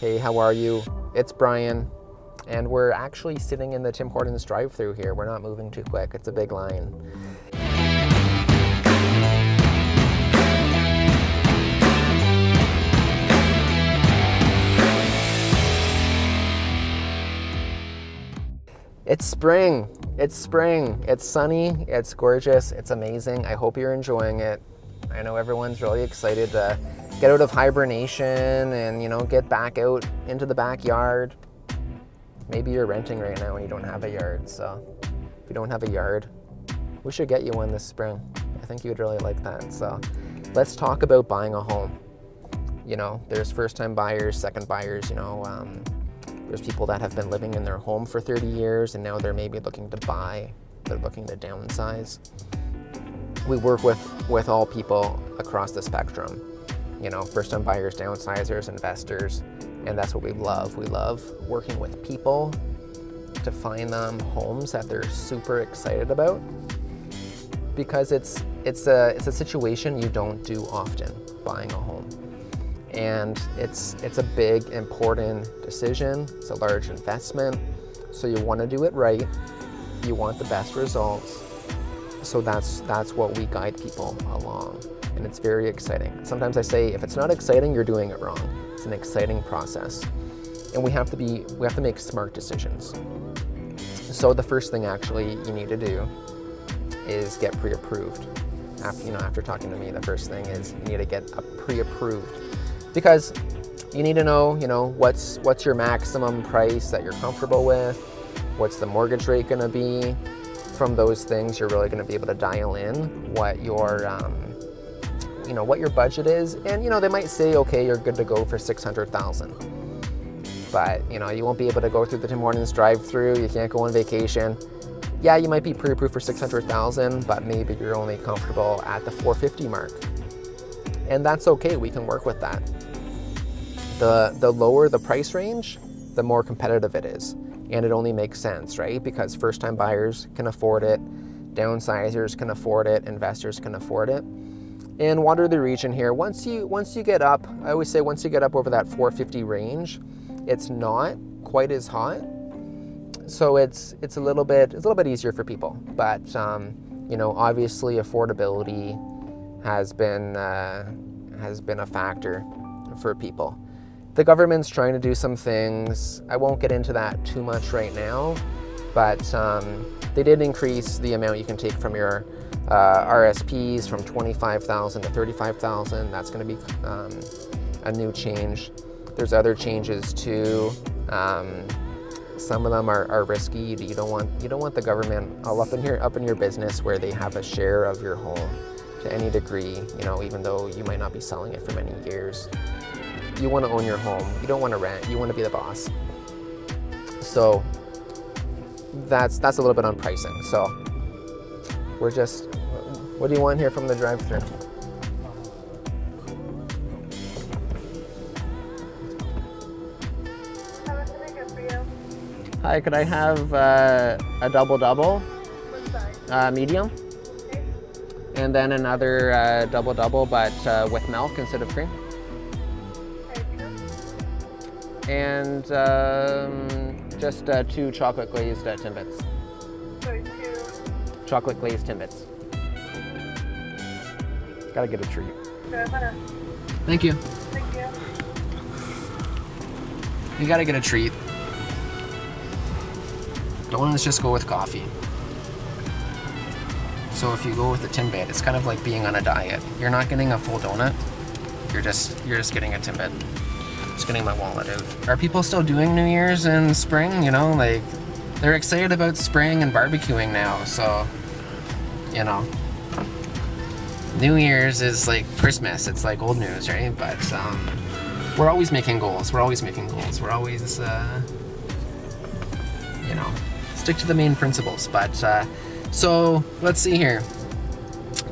Hey, how are you? It's Brian, and we're actually sitting in the Tim Hortons drive-thru here. We're not moving too quick. It's a big line. It's spring. It's spring. It's sunny. It's gorgeous. It's amazing. I hope you're enjoying it. I know everyone's really excited to get out of hibernation and, get back out into the backyard. Maybe you're renting right now and you don't have a yard, so if you don't have a yard, we should get you one this spring. I think you'd really like that. So let's talk about buying a home. There's first-time buyers, second buyers, there's people that have been living in their home for 30 years and now they're maybe looking to buy, they're looking to downsize. We work with all people across the spectrum, first-time buyers, downsizers, investors, and that's what we love. We love working with people to find them homes that they're super excited about, because it's a situation you don't do often, buying a home. And it's a big, important decision. It's a large investment, so you want to do it right. You want the best results. So that's what we guide people along, and it's very exciting. Sometimes I say, if it's not exciting, you're doing it wrong. It's an exciting process, and we have to make smart decisions. So the first thing actually you need to do is get pre-approved. After talking to me, the first thing is you need to get pre-approved, because you need to know, what's your maximum price that you're comfortable with, what's the mortgage rate going to be. From those things, you're really going to be able to dial in what your budget is. And they might say, okay, you're good to go for $600,000, but you won't be able to go through the Tim Hortons drive-through. You can't go on vacation. Yeah, you might be pre-approved for $600,000, but maybe you're only comfortable at the $450,000 mark, and that's okay. We can work with that. The lower the price range, the more competitive it is. And it only makes sense, right? Because first-time buyers can afford it, downsizers can afford it, investors can afford it. And Waterloo region here, once you get up, I always say once you get up over that 450 range, it's not quite as hot. So it's a little bit easier for people. But obviously affordability has been a factor for people. The government's trying to do some things. I won't get into that too much right now, but they did increase the amount you can take from your RSPs from $25,000 to $35,000. That's going to be a new change. There's other changes too. Some of them are risky. You don't want the government all up in your business, where they have a share of your home to any degree. Even though you might not be selling it for many years. You want to own your home. You don't want to rent. You want to be the boss. So that's a little bit on pricing. So what do you want here from the drive-thru? How much can I get for you? Hi, could I have a double-double? What size? Medium. Okay. And then another double-double, but with milk instead of cream. And just 2 chocolate glazed Timbits. Sorry, 2. Chocolate glazed Timbits. Gotta get a treat. Thank you. Thank you. You gotta get a treat. Donuts just go with coffee. So if you go with a Timbit, it's kind of like being on a diet. You're not getting a full donut. You're just getting a Timbit. Just getting my wallet out. Are people still doing New Year's in spring? They're excited about spring and barbecuing now. So, New Year's is like Christmas. It's like old news, right? But we're always making goals. We're always, stick to the main principles. But so let's see here.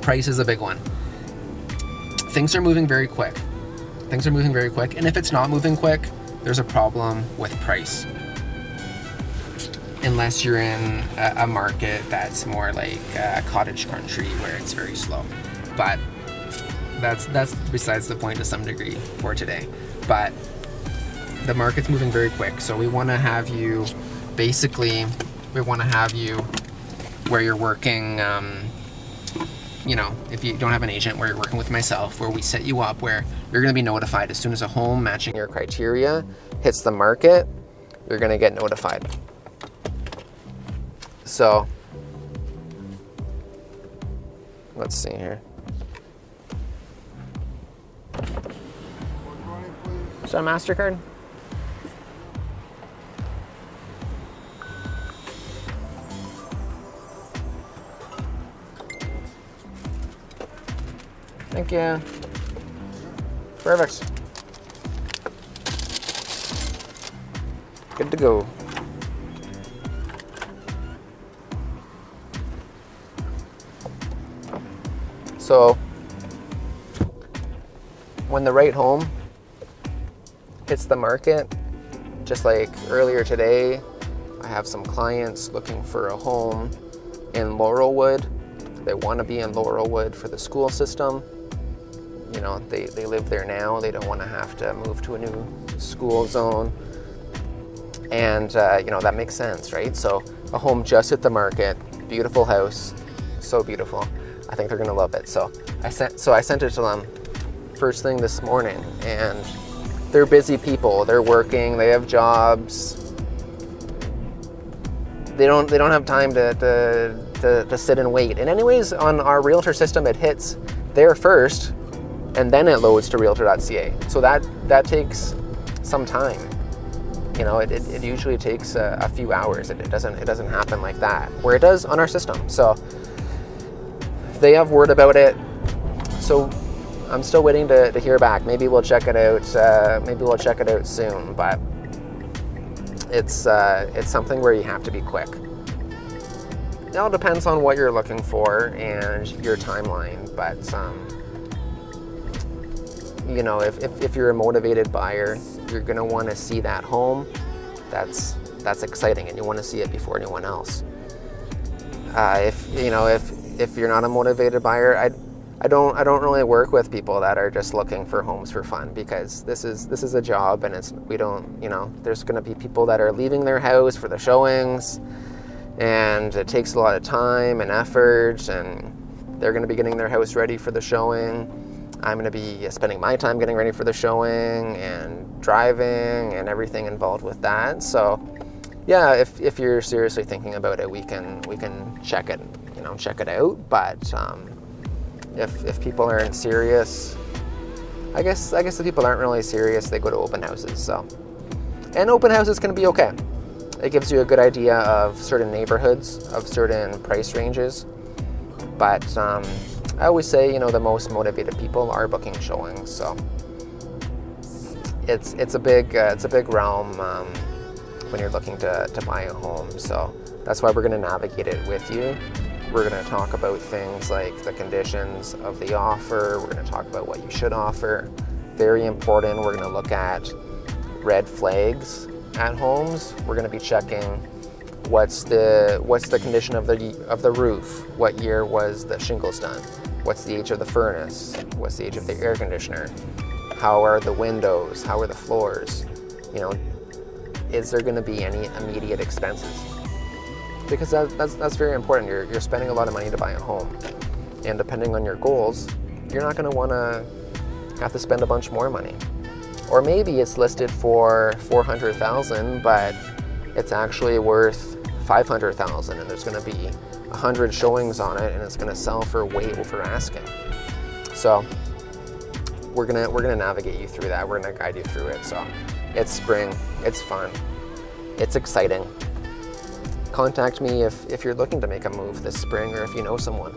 Price is a big one. Things are moving very quick. And if it's not moving quick, there's a problem with price. Unless you're in a market that's more like cottage country where it's very slow. But that's besides the point to some degree for today. but the market's moving very quick. So we want to have you, basically, we want to have you where you're working, you know, if you don't have an agent, where you're working with myself, where we set you up where you're going to be notified as soon as a home matching your criteria hits the market, you're going to get notified. So let's see here. Is that a MasterCard? Thank you. Perfect. Good to go. So, when the right home hits the market, just like earlier today, I have some clients looking for a home in Laurelwood. They want to be in Laurelwood for the school system. You know, they live there now. They don't want to have to move to a new school zone. And, you know, that makes sense, right? So a home just hit the market, beautiful house, so beautiful. I think they're going to love it. So I sent it to them first thing this morning, and they're busy people. They're working, they have jobs. They don't have time to sit and wait. And anyways, on our Realtor system, it hits there first, and then it loads to realtor.ca. So that takes some time. You know, it usually takes a few hours. It doesn't happen like that, where it does on our system. So they have word about it. So I'm still waiting to hear back. Maybe we'll check it out. Maybe we'll check it out soon. But it's something where you have to be quick. It all depends on what you're looking for and your timeline. But you know, if you're a motivated buyer, you're gonna want to see that home. That's exciting, and you want to see it before anyone else. If you're not a motivated buyer, I don't really work with people that are just looking for homes for fun, because this is a job, and there's going to be people that are leaving their house for the showings, and it takes a lot of time and effort, and they're going to be getting their house ready for the showing. I'm going to be spending my time getting ready for the showing and driving and everything involved with that. So yeah, if you're seriously thinking about it, we can check it out. But if people aren't serious, I guess the people aren't really serious, they go to open houses. So, and open houses can be okay. It gives you a good idea of certain neighborhoods, of certain price ranges. But I always say, the most motivated people are booking showings. So it's a big realm when you're looking to buy a home. So that's why we're going to navigate it with you. We're going to talk about things like the conditions of the offer. We're going to talk about what you should offer. Very important. We're going to look at red flags at homes. We're going to be checking what's the condition of the roof. What year was the shingles done? What's the age of the furnace? What's the age of the air conditioner? How are the windows? How are the floors? Is there going to be any immediate expenses? Because that's very important. You're spending a lot of money to buy a home, and depending on your goals, you're not going to want to have to spend a bunch more money. Or maybe it's listed for $400,000, but it's actually worth $500,000, and there's going to be 100 showings on it, and it's going to sell for way over asking. So we're gonna navigate you through that. We're gonna guide you through it. So it's spring, it's fun, it's exciting. Contact me if you're looking to make a move this spring, or if you know someone.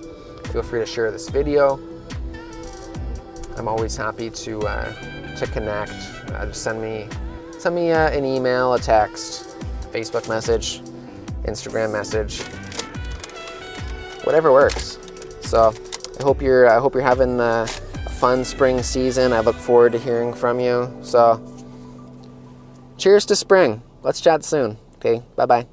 Feel free to share this video. I'm always happy to connect. Just send me an email, a text, Facebook message, Instagram message, whatever works. So I hope you're having a fun spring season. I look forward to hearing from you. So cheers to spring. Let's chat soon. Okay, bye-bye.